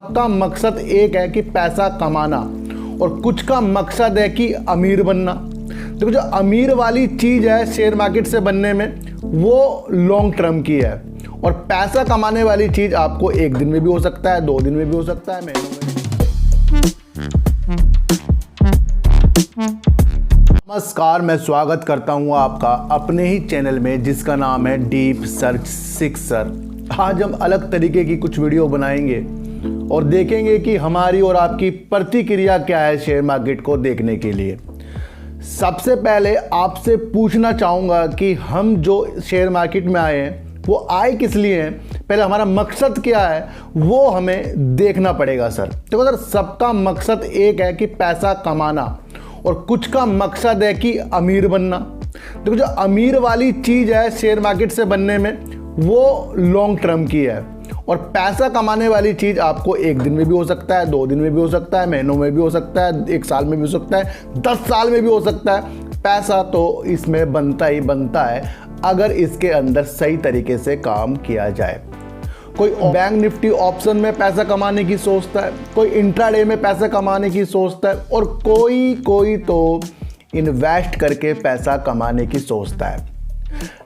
सबका मकसद एक है कि पैसा कमाना और कुछ का मकसद है कि अमीर बनना। देखो जो अमीर वाली चीज़ है शेयर मार्केट से बनने में वो लॉन्ग टर्म की है और पैसा कमाने वाली चीज़ आपको एक दिन में भी हो सकता है, 2 दिन में भी हो सकता है, महीनों में। नमस्कार, मैं स्वागत करता हूं आपका अपने ही चैनल में जिसका नाम है डीप सर्च सिक्सर। आज हम अलग तरीके की कुछ वीडियो बनाएंगे और देखेंगे कि हमारी और आपकी प्रतिक्रिया क्या है शेयर मार्केट को देखने के लिए। सबसे पहले आपसे पूछना चाहूँगा कि हम जो शेयर मार्केट में आए हैं वो आए किस लिए हैं, पहले हमारा मकसद क्या है वो हमें देखना पड़ेगा सर। देखो सर, सबका मकसद एक है कि पैसा कमाना और कुछ का मकसद है कि अमीर बनना। देखो जो अमीर वाली चीज़ है शेयर मार्केट से बनने में वो लॉन्ग टर्म की है और पैसा कमाने वाली चीज़ आपको एक दिन में भी हो सकता है, 2 दिन में भी हो सकता है, महीनों में भी हो सकता है, 1 साल में भी हो सकता है, 10 साल में भी हो सकता है। पैसा तो इसमें बनता ही बनता है अगर इसके अंदर सही तरीके से काम किया जाए। कोई बैंक निफ्टी ऑप्शन में पैसा कमाने की सोचता है, कोई इंट्राडे में पैसा कमाने की सोचता है और कोई तो इन्वेस्ट करके पैसा कमाने की सोचता है।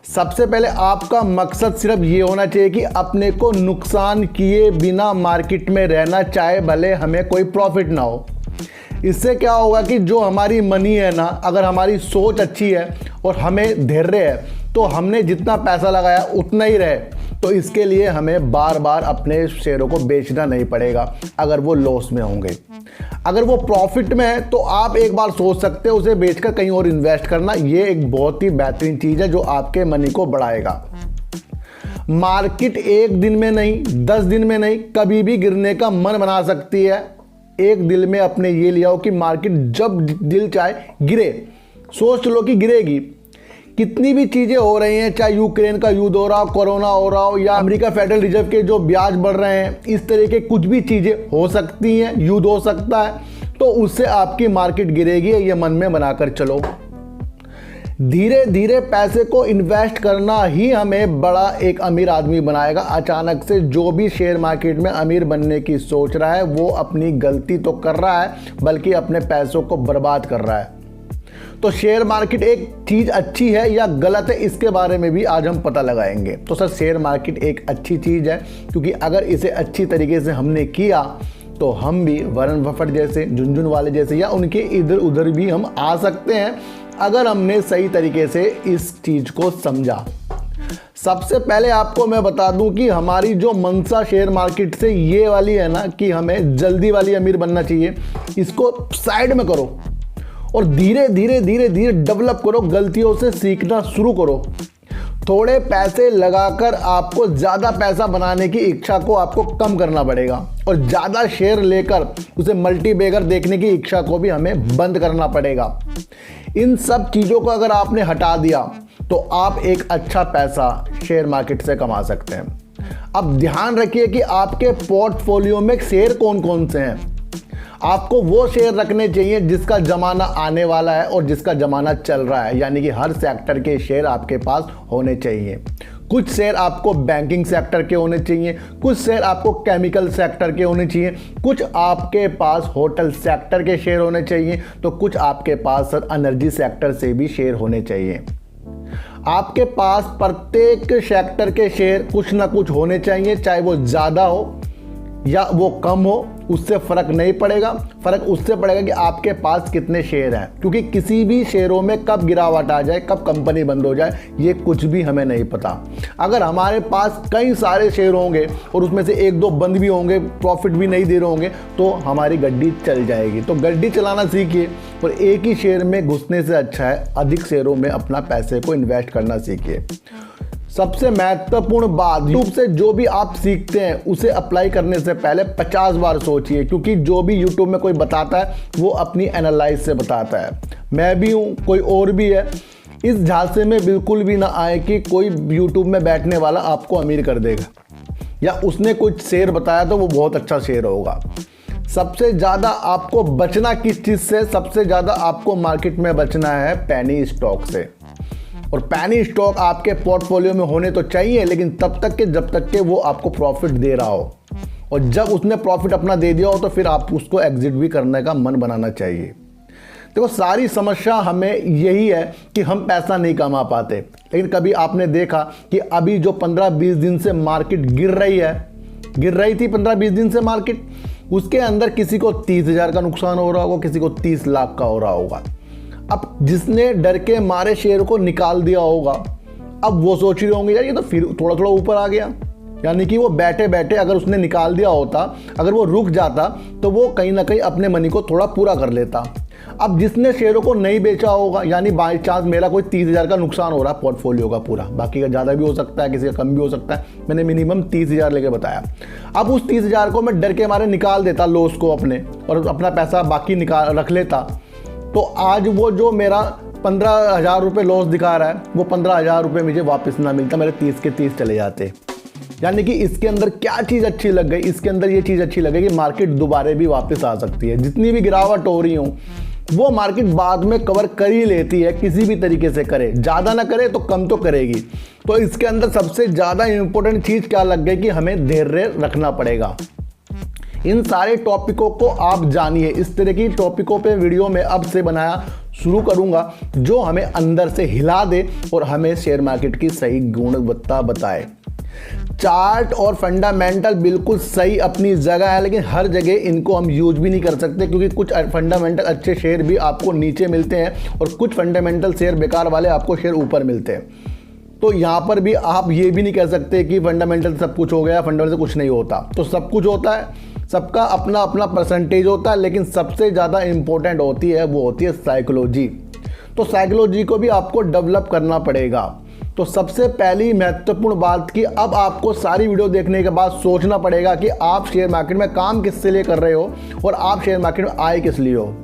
सबसे पहले आपका मकसद सिर्फ ये होना चाहिए कि अपने को नुकसान किए बिना मार्केट में रहना, चाहे भले हमें कोई प्रॉफिट ना हो। इससे क्या होगा कि जो हमारी मनी है ना, अगर हमारी सोच अच्छी है और हमें धैर्य है तो हमने जितना पैसा लगाया उतना ही रहे। तो इसके लिए हमें बार बार अपने शेयरों को बेचना नहीं पड़ेगा अगर वो लॉस में होंगे। अगर वो प्रॉफिट में है तो आप एक बार सोच सकते हो उसे बेचकर कहीं और इन्वेस्ट करना। ये एक बहुत ही बेहतरीन चीज़ है जो आपके मनी को बढ़ाएगा। मार्केट एक दिन में नहीं, 10 दिन में नहीं, कभी भी गिरने का मन बना सकती है। एक दिल में अपने ये लिया हो कि मार्केट जब दिल चाहे गिरे, सोच लो कि गिरेगी। कितनी भी चीज़ें हो रही हैं, चाहे यूक्रेन का युद्ध हो रहा हो, कोरोना हो रहा हो या अमेरिका फेडरल रिजर्व के जो ब्याज बढ़ रहे हैं, इस तरह के कुछ भी चीज़ें हो सकती हैं, युद्ध हो सकता है, तो उससे आपकी मार्केट गिरेगी। ये मन में बनाकर चलो। धीरे धीरे पैसे को इन्वेस्ट करना ही हमें बड़ा एक अमीर आदमी बनाएगा। अचानक से जो भी शेयर मार्केट में अमीर बनने की सोच रहा है वो अपनी गलती तो कर रहा है बल्कि अपने पैसों को बर्बाद कर रहा है। तो शेयर मार्केट एक चीज़ अच्छी है या गलत है, इसके बारे में भी आज हम पता लगाएंगे। तो सर, शेयर मार्केट एक अच्छी चीज़ है क्योंकि अगर इसे अच्छी तरीके से हमने किया तो हम भी वॉरेन बफेट जैसे, झुनझुनवाले जैसे या उनके इधर उधर भी हम आ सकते हैं अगर हमने सही तरीके से इस चीज़ को समझा। सबसे पहले आपको मैं बता दूं कि हमारी जो मंशा शेयर मार्केट से ये वाली है ना कि हमें जल्दी वाली अमीर बनना चाहिए, इसको साइड में करो और धीरे धीरे डेवलप करो। गलतियों से सीखना शुरू करो। थोड़े पैसे लगाकर आपको ज़्यादा पैसा बनाने की इच्छा को आपको कम करना पड़ेगा और ज़्यादा शेयर लेकर उसे मल्टीबैगर देखने की इच्छा को भी हमें बंद करना पड़ेगा। इन सब चीज़ों को अगर आपने हटा दिया तो आप एक अच्छा पैसा शेयर मार्केट से कमा सकते हैं। अब ध्यान रखिए कि आपके पोर्टफोलियो में शेयर कौन कौन से हैं। आपको वो शेयर रखने चाहिए जिसका ज़माना आने वाला है और जिसका ज़माना चल रहा है, यानी कि हर सेक्टर के शेयर आपके पास होने चाहिए। कुछ शेयर आपको बैंकिंग सेक्टर के होने चाहिए, कुछ शेयर आपको केमिकल सेक्टर के होने चाहिए, कुछ आपके पास होटल सेक्टर के शेयर होने चाहिए, तो कुछ आपके पास सर एनर्जी सेक्टर से भी शेयर होने चाहिए। आपके पास प्रत्येक सेक्टर के शेयर कुछ ना कुछ होने चाहिए, चाहे वो ज़्यादा हो या वो कम हो, उससे फ़र्क नहीं पड़ेगा। फ़र्क उससे पड़ेगा कि आपके पास कितने शेयर हैं, क्योंकि किसी भी शेयरों में कब गिरावट आ जाए, कब कंपनी बंद हो जाए, ये कुछ भी हमें नहीं पता। अगर हमारे पास कई सारे शेयर होंगे और उसमें से 1-2 बंद भी होंगे, प्रॉफिट भी नहीं दे रहे होंगे, तो हमारी गड्डी चल जाएगी। तो गड्डी चलाना सीखिए और एक ही शेयर में घुसने से अच्छा है अधिक शेयरों में अपना पैसे को इन्वेस्ट करना सीखिए। सबसे महत्वपूर्ण बात, यूट्यूब से जो भी आप सीखते हैं उसे अप्लाई करने से पहले 50 बार सोचिए, क्योंकि जो भी यूट्यूब में कोई बताता है वो अपनी एनालाइज से बताता है। मैं भी हूँ, कोई और भी है। इस झांसे में बिल्कुल भी ना आए कि कोई यूट्यूब में बैठने वाला आपको अमीर कर देगा या उसने कुछ शेयर बताया तो वो बहुत अच्छा शेयर होगा। सबसे ज़्यादा आपको बचना किस चीज़ से? सबसे ज़्यादा आपको मार्केट में बचना है पैनी स्टॉक से। और पैनी स्टॉक आपके पोर्टफोलियो में होने तो चाहिए, लेकिन तब तक के जब तक के वो आपको प्रॉफिट दे रहा हो। और जब उसने प्रॉफिट अपना दे दिया हो तो फिर आप उसको एग्जिट भी करने का मन बनाना चाहिए। देखो सारी समस्या हमें यही है कि हम पैसा नहीं कमा पाते। लेकिन कभी आपने देखा कि अभी जो 15-20 दिन से मार्केट गिर रही थी 15-20 दिन से मार्केट, उसके अंदर किसी को 30,000 का नुकसान हो रहा होगा, किसी को 30 लाख का हो रहा होगा। अब जिसने डर के मारे शेयर को निकाल दिया होगा, अब वो सोच रहे होंगे यार ये तो फिर थोड़ा थोड़ा ऊपर आ गया। यानी कि वो बैठे बैठे अगर उसने निकाल दिया होता, अगर वो रुक जाता तो वो कहीं ना कहीं अपने मनी को थोड़ा पूरा कर लेता। अब जिसने शेयरों को नहीं बेचा होगा, यानी बाई चांस मेरा कोई 30,000 का नुकसान हो रहा है पोर्टफोलियो का पूरा, बाकी का ज़्यादा भी हो सकता है, किसी का कम भी हो सकता है, मैंने मिनिमम 30,000 लेके बताया। अब उस 30,000 को मैं डर के मारे निकाल देता लॉस को अपने, और अपना पैसा बाकी निकाल रख लेता, तो आज वो जो मेरा 15,000 रुपये लॉस दिखा रहा है, वो 15,000 रुपये मुझे वापस ना मिलता, मेरे 30 के 30 चले जाते। यानी कि इसके अंदर क्या चीज़ अच्छी लग गई, इसके अंदर ये चीज़ अच्छी लगी कि मार्केट दोबारा भी वापस आ सकती है। जितनी भी गिरावट हो रही हो वो मार्केट बाद में कवर कर ही लेती है, किसी भी तरीके से करे, ज़्यादा ना करे तो कम तो करेगी। तो इसके अंदर सबसे ज़्यादा इंपॉर्टेंट चीज़ क्या लग गई कि हमें धैर्य रखना पड़ेगा। इन सारे टॉपिकों को आप जानिए। इस तरह की टॉपिकों पे वीडियो में अब से बनाया शुरू करूंगा जो हमें अंदर से हिला दे और हमें शेयर मार्केट की सही गुणवत्ता बताए। चार्ट और फंडामेंटल बिल्कुल सही अपनी जगह है, लेकिन हर जगह इनको हम यूज भी नहीं कर सकते, क्योंकि कुछ फंडामेंटल अच्छे शेयर भी आपको नीचे मिलते हैं और कुछ फंडामेंटल शेयर बेकार वाले आपको शेयर ऊपर मिलते हैं। तो यहाँ पर भी आप ये भी नहीं कह सकते कि फंडामेंटल सब कुछ हो गया, फंडामेंटल कुछ नहीं होता। तो सब कुछ होता है, सबका अपना अपना परसेंटेज होता है, लेकिन सबसे ज़्यादा इम्पोर्टेंट होती है वो होती है साइकोलॉजी। तो साइकोलॉजी को भी आपको डेवलप करना पड़ेगा। तो सबसे पहली महत्वपूर्ण बात कि अब आपको सारी वीडियो देखने के बाद सोचना पड़ेगा कि आप शेयर मार्केट में काम किससे लिए कर रहे हो और आप शेयर मार्केट में आए किस लिए हो।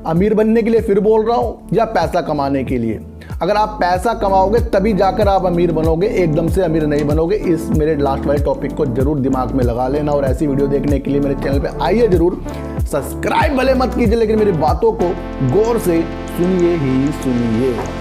अमीर बनने के लिए फिर बोल रहा हूँ, या पैसा कमाने के लिए? अगर आप पैसा कमाओगे तभी जाकर आप अमीर बनोगे, एकदम से अमीर नहीं बनोगे। इस मेरे लास्ट वाले टॉपिक को जरूर दिमाग में लगा लेना, और ऐसी वीडियो देखने के लिए मेरे चैनल पे आइए जरूर। सब्सक्राइब भले मत कीजिए, लेकिन मेरी बातों को गौर से सुनिए ही सुनिए।